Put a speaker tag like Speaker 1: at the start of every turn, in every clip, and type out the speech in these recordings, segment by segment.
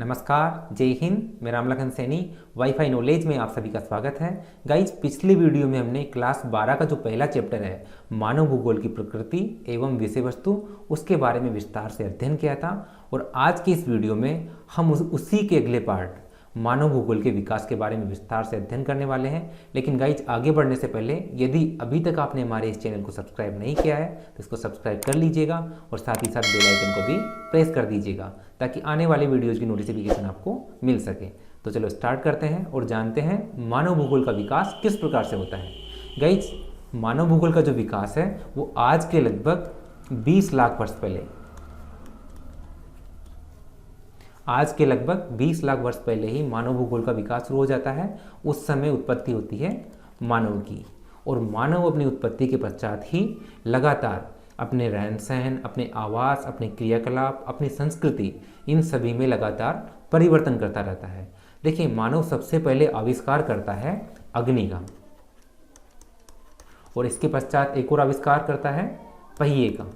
Speaker 1: नमस्कार, जय हिंद। मैं रामलखन सैनी वाईफाई नॉलेज में आप सभी का स्वागत है। गाइज, पिछले वीडियो में हमने क्लास 12 का जो पहला चैप्टर है मानव भूगोल की प्रकृति एवं विषय वस्तु, उसके बारे में विस्तार से अध्ययन किया था। और आज की इस वीडियो में हम उसी के अगले पार्ट मानव भूगोल के विकास के बारे में विस्तार से अध्ययन करने वाले हैं। लेकिन गाइज, आगे बढ़ने से पहले यदि अभी तक आपने हमारे इस चैनल को सब्सक्राइब नहीं किया है तो इसको सब्सक्राइब कर लीजिएगा और साथ ही साथ बेल आइकन को भी प्रेस कर दीजिएगा ताकि आने वाले वीडियोज़ की नोटिफिकेशन आपको मिल सके। तो चलो स्टार्ट करते हैं और जानते हैं मानव भूगोल का विकास किस प्रकार से होता है। गाइज, मानव भूगोल का जो विकास है वो आज के लगभग 20 लाख वर्ष पहले पहले ही मानव भूगोल का विकास शुरू हो जाता है। उस समय उत्पत्ति होती है मानव की, और मानव अपनी उत्पत्ति के पश्चात ही लगातार अपने रहन सहन, अपने आवास, अपने क्रियाकलाप, अपनी संस्कृति, इन सभी में लगातार परिवर्तन करता रहता है। देखिए, मानव सबसे पहले आविष्कार करता है अग्नि का, और इसके पश्चात एक और आविष्कार करता है पहिए का।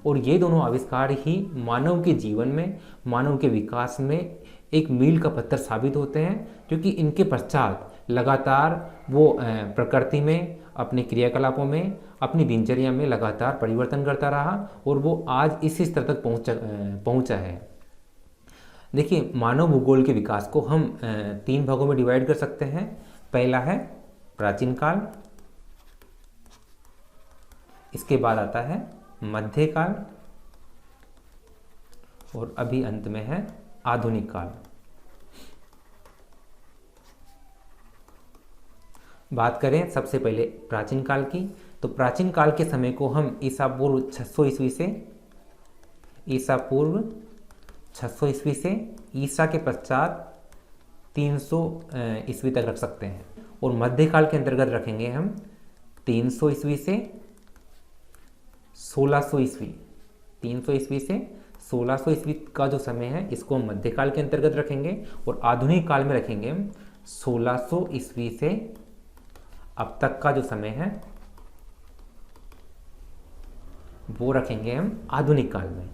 Speaker 1: और ये दोनों आविष्कार ही मानव के जीवन में, मानव के विकास में एक मील का पत्थर साबित होते हैं, क्योंकि इनके पश्चात लगातार वो प्रकृति में, अपने क्रियाकलापों में, अपनी दिनचर्या में लगातार परिवर्तन करता रहा और वो आज इसी स्तर तक पहुंचा है। देखिए, मानव भूगोल के विकास को हम 3 भागों में डिवाइड कर सकते हैं। पहला है प्राचीन काल, इसके बाद आता है मध्यकाल, और अभी अंत में है आधुनिक काल। बात करें सबसे पहले प्राचीन काल की, तो प्राचीन काल के समय को हम ईसा पूर्व 600 ईस्वी से ईसा के पश्चात 300 ईस्वी तक रख सकते हैं। और मध्यकाल के अंतर्गत रखेंगे हम 300 ईस्वी से 1600 ईस्वी। 300 ईस्वी से 1600 ईस्वी का जो समय है इसको हम मध्यकाल के अंतर्गत रखेंगे। और आधुनिक काल में रखेंगे हम 1600 ईस्वी से अब तक का जो समय है वो रखेंगे हम आधुनिक काल में।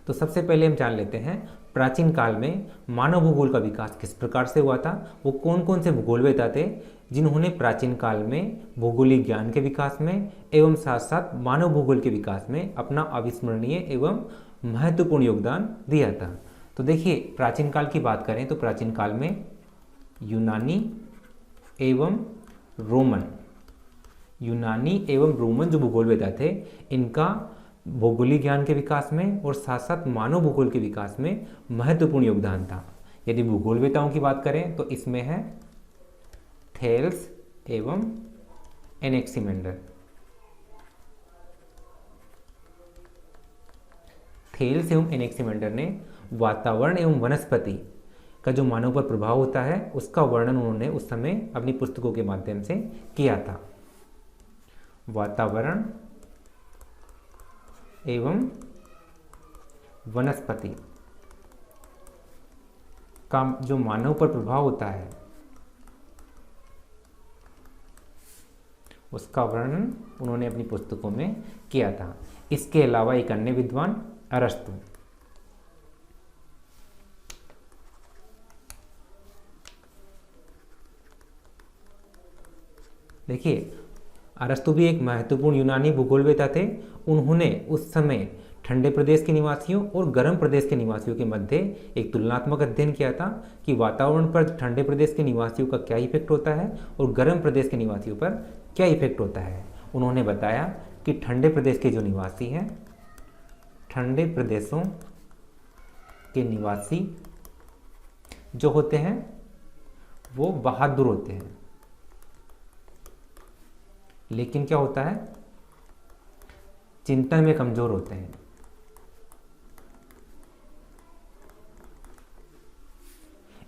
Speaker 1: तो सबसे पहले हम जान लेते हैं प्राचीन काल में मानव भूगोल का विकास किस प्रकार से हुआ था। वो कौन कौन से भूगोलवेता थे जिन्होंने प्राचीन काल में भौगोलिक ज्ञान के विकास में एवं साथ साथ मानव भूगोल के विकास में अपना अविस्मरणीय एवं महत्वपूर्ण योगदान दिया था। तो देखिए, प्राचीन काल की बात करें तो प्राचीन काल में यूनानी एवं रोमन जो भूगोलवेता थे, इनका भौगोलिक ज्ञान के विकास में और साथ साथ मानव भूगोल के विकास में महत्वपूर्ण योगदान था। यदि भूगोलवेताओं की बात करें तो इसमें है थेल्स एवं एनेक्सिमेंडर। थेल्स एवं एनेक्सिमेंडर ने वातावरण एवं वनस्पति का जो मानव पर प्रभाव होता है उसका वर्णन उन्होंने उस समय अपनी पुस्तकों के माध्यम से किया था। वातावरण एवं वनस्पति का जो मानव पर प्रभाव होता है उसका वर्णन उन्होंने अपनी पुस्तकों में किया था। इसके अलावा एक अन्य विद्वान अरस्तु, देखिए, अरस्तु भी एक महत्वपूर्ण यूनानी भूगोलवेता थे। उन्होंने उस समय ठंडे प्रदेश के निवासियों और गर्म प्रदेश के निवासियों के मध्य एक तुलनात्मक अध्ययन किया था कि वातावरण पर ठंडे प्रदेश के निवासियों का क्या इफेक्ट होता है और गर्म प्रदेश के निवासियों पर क्या इफेक्ट होता है। उन्होंने बताया कि ठंडे प्रदेश के जो निवासी हैं, ठंडे प्रदेशों के निवासी जो होते हैं वो बहादुर होते हैं, लेकिन क्या होता है, चिंतन में कमजोर होते हैं।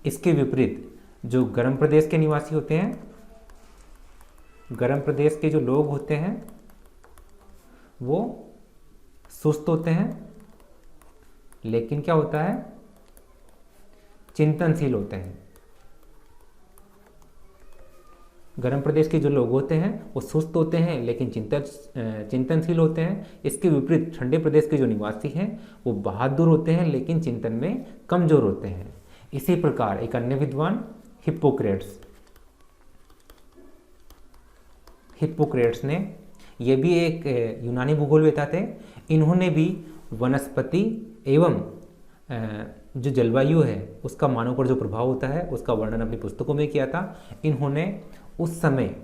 Speaker 1: इसके विपरीत जो गर्म प्रदेश के निवासी होते हैं, गर्म प्रदेश के जो लोग होते हैं वो सुस्त होते हैं, लेकिन क्या होता है, चिंतनशील होते हैं। गर्म प्रदेश के जो लोग होते हैं वो सुस्त होते हैं लेकिन चिंतनशील होते हैं। इसके विपरीत ठंडे प्रदेश के जो निवासी हैं वो बहादुर होते हैं लेकिन चिंतन में कमजोर होते हैं। इसी प्रकार एक अन्य विद्वान हिप्पोक्रेट्स ने, ये भी एक यूनानी भूगोलवेता थे, इन्होंने भी वनस्पति एवं जो जलवायु है उसका मानव पर जो प्रभाव होता है उसका वर्णन अपनी पुस्तकों में किया था। इन्होंने उस समय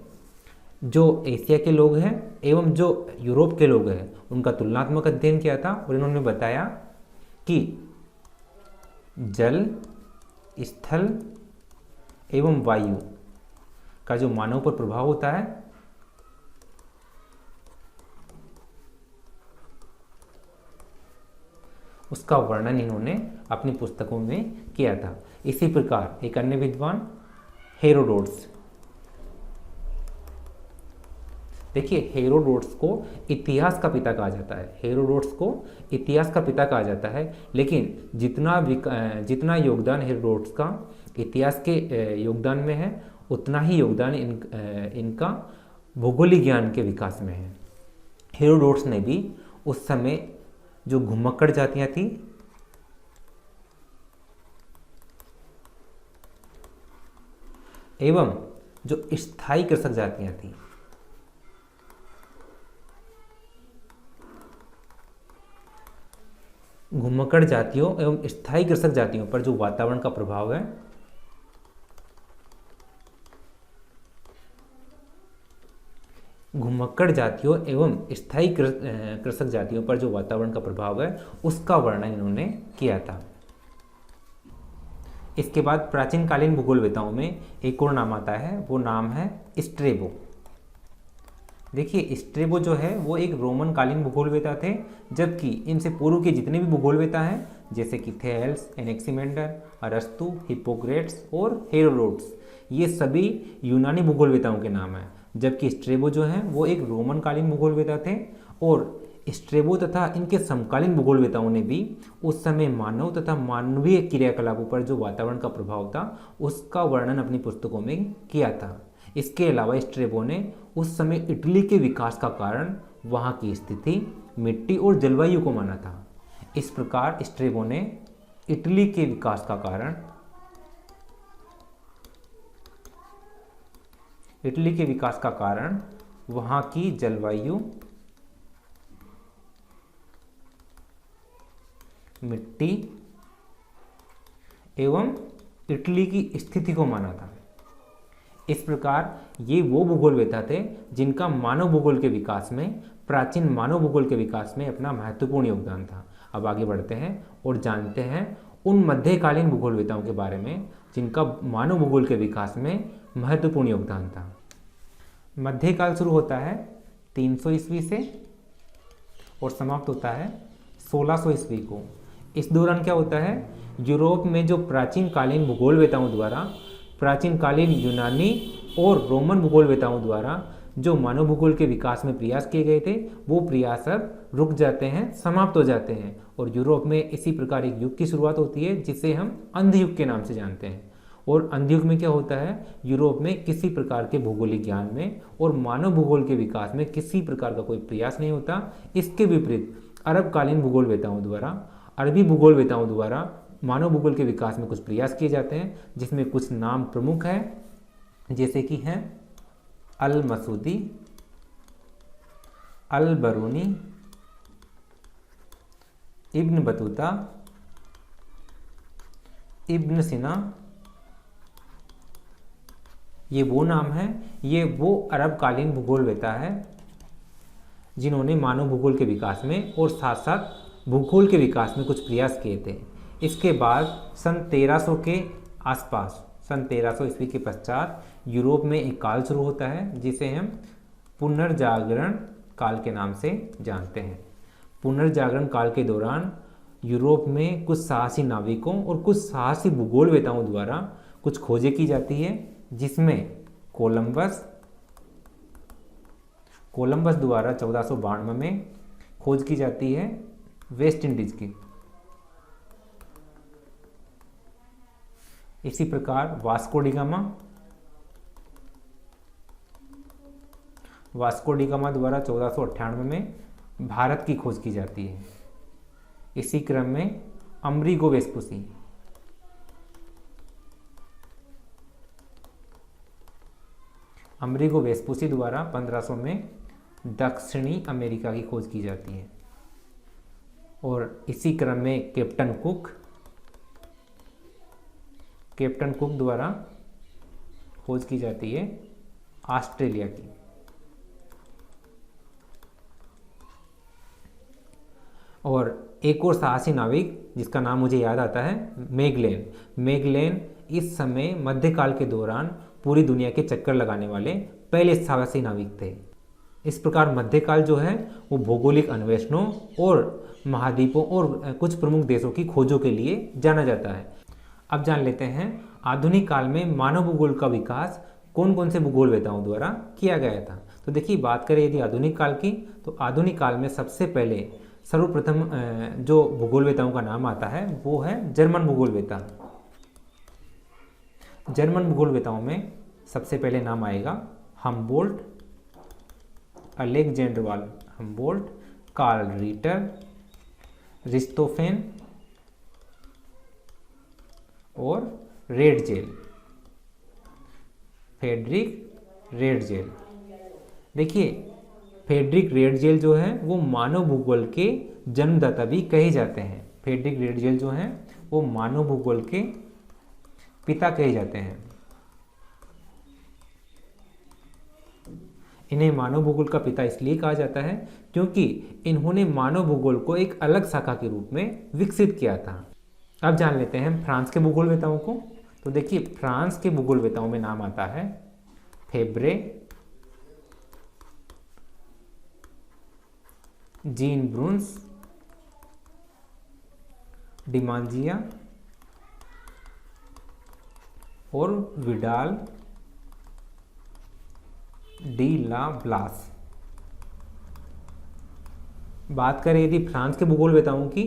Speaker 1: जो एशिया के लोग हैं एवं जो यूरोप के लोग हैं उनका तुलनात्मक अध्ययन किया था और इन्होंने बताया कि जल, स्थल एवं वायु का जो मानव पर प्रभाव होता है उसका वर्णन इन्होंने अपनी पुस्तकों में किया था। इसी प्रकार एक अन्य विद्वान हेरोडोट्स, देखिए हेरोडोट्स को इतिहास का पिता कहा जाता है, हेरोडोट्स को इतिहास का पिता कहा जाता है, लेकिन जितना योगदान हेरोडोट्स का इतिहास के योगदान में है उतना ही योगदान इनका भौगोलिक ज्ञान के विकास में है। हेरोडोट्स ने भी उस समय जो घुमक्कड़ जातियां थी एवं जो स्थायी कृषक जातियां थी, घुमक्कड़ जातियों एवं स्थायी कृषक जातियों पर जो वातावरण का प्रभाव है घुमक्कड़ जातियों एवं स्थायी कृषक जातियों पर जो वातावरण का प्रभाव है उसका वर्णन इन्होंने किया था। इसके बाद प्राचीन कालीन भूगोलवेताओं में एक और नाम आता है, वो नाम है स्ट्रेबो। देखिए स्ट्रेबो जो है वो एक रोमन कालीन भूगोलवेता थे, जबकि इनसे पूर्व के जितने भी भूगोलवेता हैं जैसे कि थेल्स, एनेक्सिमेंडर, अरस्तु, हिप्पोक्रेट्स और हेरोडोट्स, ये सभी यूनानी भूगोलवेताओं के नाम हैं, जबकि स्ट्रेबो जो है वो एक रोमन कालीन भूगोलवेता थे। और स्ट्रेबो तथा इनके समकालीन भूगोलवेताओं ने भी उस समय मानव तथा मानवीय क्रियाकलापों पर जो वातावरण का प्रभाव था उसका वर्णन अपनी पुस्तकों में किया था। इसके अलावा स्ट्रेबो ने उस समय इटली के विकास का कारण वहाँ की स्थिति, मिट्टी और जलवायु को माना था। इस प्रकार स्ट्रेबो ने इटली के विकास का कारण वहाँ की जलवायु, मिट्टी एवं इटली की स्थिति को माना था। इस प्रकार ये वो भूगोलवेता थे जिनका मानव भूगोल के विकास में, प्राचीन मानव भूगोल के विकास में अपना महत्वपूर्ण योगदान था। अब आगे बढ़ते हैं और जानते हैं उन मध्यकालीन भूगोलवेताओं के बारे में जिनका मानव भूगोल के विकास में महत्वपूर्ण योगदान था। मध्यकाल शुरू होता है 300 ईस्वी से और समाप्त होता है 1600 ईस्वी को। इस दौरान क्या होता है, यूरोप में जो प्राचीन कालीन भूगोलवेताओं द्वारा, प्राचीन कालीन यूनानी और रोमन भूगोलवेताओं द्वारा जो मानव भूगोल के विकास में प्रयास किए गए थे वो प्रयास अब रुक जाते हैं, समाप्त हो जाते हैं, और यूरोप में इसी प्रकार एक युग की शुरुआत होती है जिसे हम अंध युग के नाम से जानते हैं। और अंध युग में क्या होता है, यूरोप में किसी प्रकार के भौगोलिक ज्ञान में और मानव भूगोल के विकास में किसी प्रकार का कोई प्रयास नहीं होता। इसके विपरीत अरबकालीन अरबी भूगोलवेताओं द्वारा मानव भूगोल के विकास में कुछ प्रयास किए जाते हैं, जिसमें कुछ नाम प्रमुख हैं जैसे कि हैं अल मसूदी, अल बरूनी, इब्न बतूता, इब्न सिना। ये वो नाम है, ये वो अरबकालीन भूगोलवेता है जिन्होंने मानव भूगोल के विकास में और साथ साथ भूगोल के विकास में कुछ प्रयास किए थे। इसके बाद सन 1300 के आसपास, सन 1300 ईस्वी के पश्चात यूरोप में एक काल शुरू होता है जिसे हम पुनर्जागरण काल के नाम से जानते हैं। पुनर्जागरण काल के दौरान यूरोप में कुछ साहसी नाविकों और कुछ साहसी भूगोलवेताओं द्वारा कुछ खोजें की जाती है, जिसमें कोलंबस द्वारा 1492 में खोज की जाती है वेस्ट इंडीज की। इसी प्रकार Vasco D gamma Vasco D gamma द्वारा 1498 में भारत की खोज की जाती है। इसी क्रम में अमरीगो वेस्पुसी द्वारा 1500 में दक्षिणी अमेरिका की खोज की जाती है। और इसी क्रम में कैप्टन कुक द्वारा खोज की जाती है ऑस्ट्रेलिया की। और एक और साहसी नाविक जिसका नाम मुझे याद आता है, मैगलेन इस समय मध्यकाल के दौरान पूरी दुनिया के चक्कर लगाने वाले पहले साहसी नाविक थे। इस प्रकार मध्यकाल जो है वो भौगोलिक अन्वेषणों और महाद्वीपों और कुछ प्रमुख देशों की खोजों के लिए जाना जाता है। अब जान लेते हैं आधुनिक काल में मानव भूगोल का विकास कौन कौन से भूगोलवेताओं द्वारा किया गया था। तो देखिए, बात करें यदि आधुनिक काल की, तो आधुनिक काल में सबसे पहले सर्वप्रथम जो भूगोलवेताओं का नाम आता है वो है जर्मन भूगोलवेता। जर्मन भूगोलवेताओं में सबसे पहले नाम आएगा हम्बोल्ट, अलेक्जेंडर वाल हम्बोल्ट, कार्ल रीटर, रिस्टोफेन और फ्रेडरिक रेडजेल। देखिए, फ्रेडरिक रेडजेल जो है वो मानव भूगोल के जन्मदाता भी कहे जाते हैं। फ्रेडरिक रेडजेल जो है वो मानव भूगोल के पिता कहे जाते हैं। इन्हें मानव भूगोल का पिता इसलिए कहा जाता है क्योंकि इन्होंने मानव भूगोल को एक अलग शाखा के रूप में विकसित किया था। अब जान लेते हैं फ्रांस के भूगोलवेताओं को। तो देखिए, फ्रांस के भूगोलवेताओं में नाम आता है फेब्रे, जीन ब्रून्स, डिमांजिया और विडाल डी ला ब्लास। बात करें यदि फ्रांस के भूगोलवेताओं की,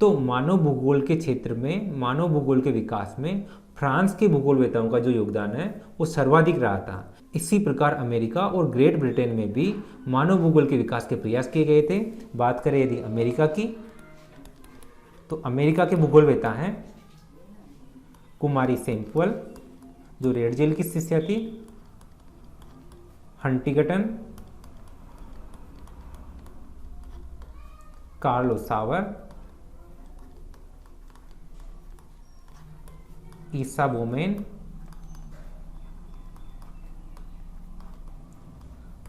Speaker 1: तो मानव भूगोल के क्षेत्र में, मानव भूगोल के विकास में फ्रांस के भूगोलवेताओं का जो योगदान है वो सर्वाधिक रहा था। इसी प्रकार अमेरिका और ग्रेट ब्रिटेन में भी मानव भूगोल के विकास के प्रयास किए गए थे। बात करें यदि अमेरिका की, तो अमेरिका के भूगोलवेता हैं कुमारी सैमुअल जो रेडजेल की शिष्या थी, हंटिंगटन, कार्लो सावर, ईसा बोमेन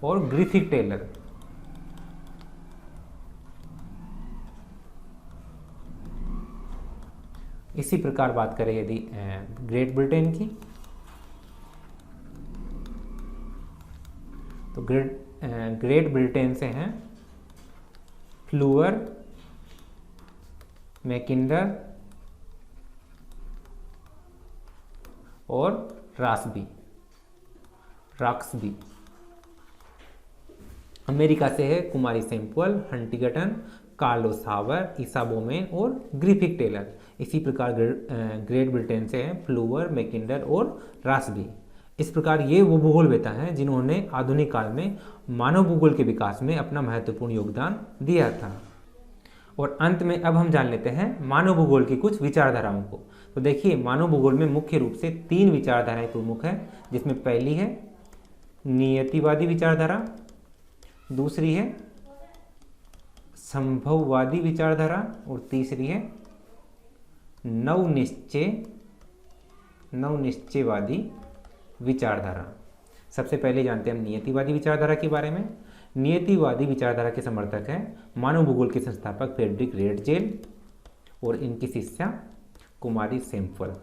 Speaker 1: और ग्रिफिथ टेलर। इसी प्रकार बात करें यदि ग्रेट ब्रिटेन की, तो ग्रेट ब्रिटेन से हैं फ्लूअर, मैकिंडर और रॉक्सबी। अमेरिका से है कुमारी सैमुअल, हंटिंगटन, कार्लो सावर, ईसा बोमेन और ग्रिफिथ टेलर। इसी प्रकार ग्रेट ब्रिटेन से हैं फ्लूअर, मैकिंडर और रॉक्सबी। इस प्रकार ये वो भूगोलवेता हैं जिन्होंने आधुनिक काल में मानव भूगोल के विकास में अपना महत्वपूर्ण योगदान दिया था। और अंत में अब हम जान लेते हैं मानव भूगोल की कुछ विचारधाराओं को। तो देखिए, मानव भूगोल में मुख्य रूप से 3 विचारधाराएं प्रमुख हैं, जिसमें पहली है नियतिवादी विचारधारा, दूसरी है संभववादी विचारधारा और तीसरी है नवनिश्चयवादी विचारधारा। सबसे पहले जानते हैं हम नियतिवादी विचारधारा के बारे में। नियतिवादी विचारधारा के समर्थक हैं मानव भूगोल के संस्थापक फ्रेडरिक रेडजेल और इनकी शिष्या कुमारी सैमुअल।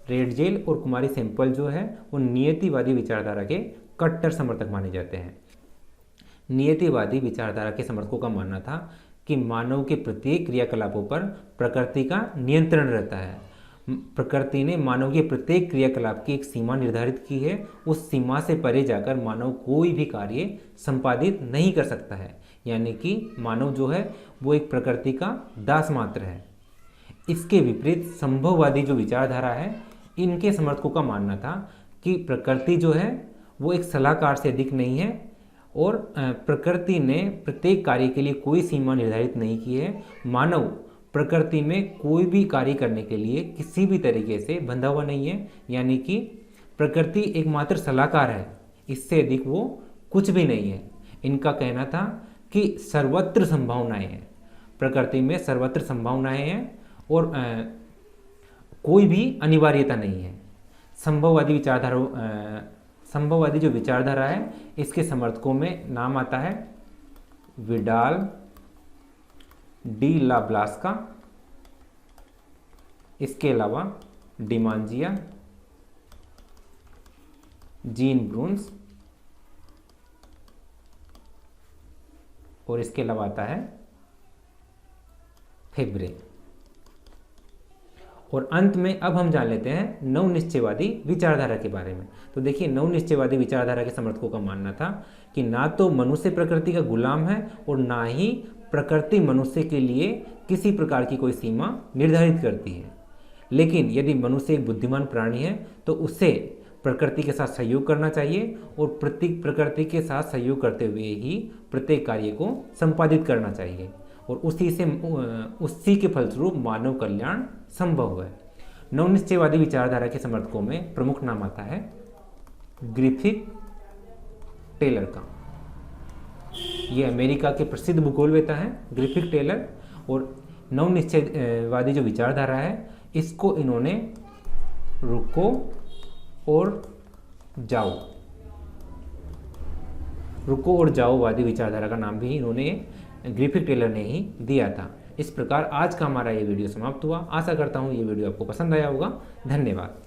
Speaker 1: रेडजेल और कुमारी सैमुअल जो है वो नियतिवादी विचारधारा के कट्टर समर्थक माने जाते हैं। नियतिवादी विचारधारा के समर्थकों का मानना था कि मानव के प्रत्येक क्रियाकलापों पर प्रकृति का नियंत्रण रहता है। प्रकृति ने मानव के प्रत्येक क्रियाकलाप की एक सीमा निर्धारित की है। उस सीमा से परे जाकर मानव कोई भी कार्य संपादित नहीं कर सकता है, यानी कि मानव जो है वो एक प्रकृति का दास मात्र है। इसके विपरीत संभववादी जो विचारधारा है, इनके समर्थकों का मानना था कि प्रकृति जो है वो एक सलाहकार से अधिक नहीं है और प्रकृति ने प्रत्येक कार्य के लिए कोई सीमा निर्धारित नहीं की है। मानव प्रकृति में कोई भी कार्य करने के लिए किसी भी तरीके से बंधा हुआ नहीं है, यानी कि प्रकृति एकमात्र सलाहकार है, इससे अधिक वो कुछ भी नहीं है। इनका कहना था कि सर्वत्र संभावनाएं हैं, प्रकृति में सर्वत्र संभावनाएं हैं और कोई भी अनिवार्यता नहीं है। संभववादी जो विचारधारा है इसके समर्थकों में नाम आता है विडाल, डी ला ब्लास्का, इसके अलावा डिमांजिया, जीन ब्रून्स और इसके अलावा आता है फेब्रे। और अंत में अब हम जान लेते हैं नव निश्चयवादी विचारधारा के बारे में। तो देखिए, नव निश्चयवादी विचारधारा के समर्थकों का मानना था कि ना तो मनुष्य प्रकृति का गुलाम है और ना ही प्रकृति मनुष्य के लिए किसी प्रकार की कोई सीमा निर्धारित करती है। लेकिन यदि मनुष्य एक बुद्धिमान प्राणी है तो उसे प्रकृति के साथ सहयोग करना चाहिए और प्रकृति के साथ सहयोग करते हुए ही प्रत्येक कार्य को संपादित करना चाहिए और उसी के फलस्वरूप मानव कल्याण संभव है। नवनिश्चयवादी विचारधारा के समर्थकों में प्रमुख नाम आता है ग्रिफिथ टेलर का। ये अमेरिका के प्रसिद्ध भूगोलवेत्ता हैं ग्रिफिथ टेलर। और नवनिश्चयवादी जो विचारधारा है इसको इन्होंने रुको और जाओवादी विचारधारा का नाम भी इन्होंने ग्रिफिथ टेलर ने ही दिया था। इस प्रकार आज का हमारा ये वीडियो समाप्त हुआ। आशा करता हूँ ये वीडियो आपको पसंद आया होगा। धन्यवाद।